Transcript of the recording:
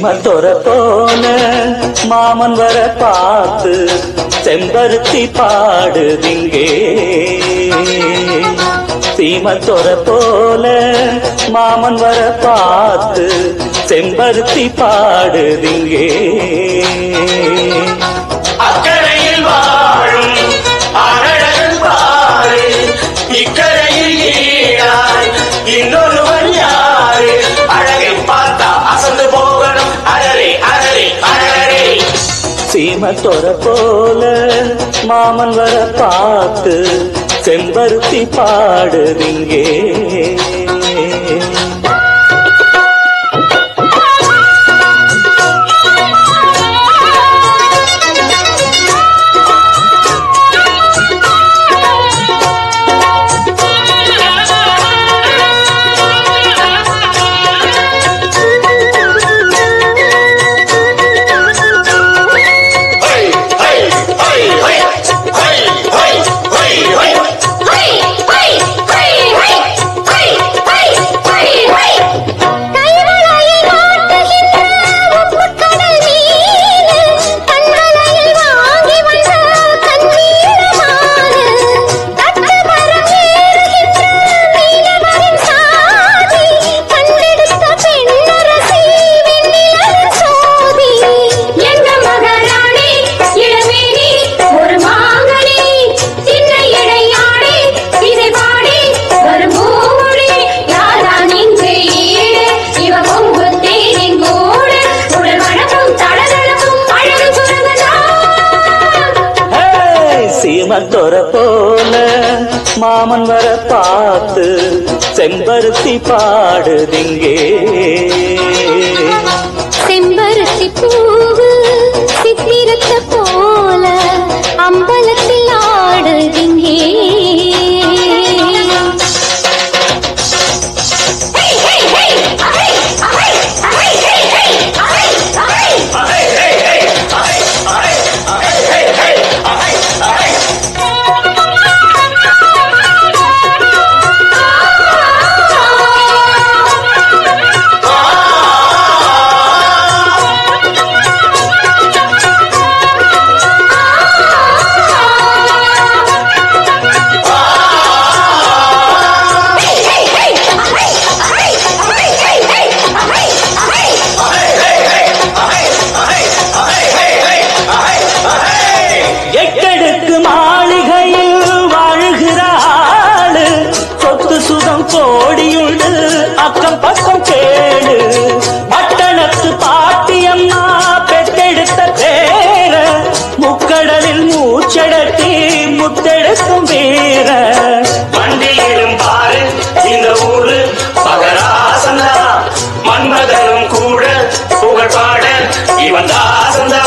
சீமத்தொர போல மாமன் வர பார்த்து செம்பருத்தி பாடுதிங்கே சீமத்தொர போல மாமன் வர பார்த்து செம்பருத்தி பாடுதிங்கே அக்கரையில் வாழும் அழகன் பாரு இக்கரையில் ஈடாய் இன்னொருவன் யாரு அழகை பார்த்தா அசந்து போகணும் அழறே அழறே அழறே சீமத்தொர போல மாமன் வர பார்த்து செம்பருத்தி பாடுதிங்கே சீமத்தொர போல மாமன் வர பார்த்து செம்பருத்தி பாடுதிங்கே செம்பருத்தி பூவு சித்திரத்த போல அம்பலத்தில் ஆடுதிங்கே கோடியுண்டு அக்கம் பக்கம் கேடு பட்டணத்து பாட்டியம்மா பெத்தெடுத்த பேர முக்கடலில் மூச்சடத்தி முத்தெடுக்கும் வீர வண்டியிலும் பாரு இந்த ஊரு மகராசந்தா மன்மதனும் கூட புகழ் பாட இவன் தாசந்தா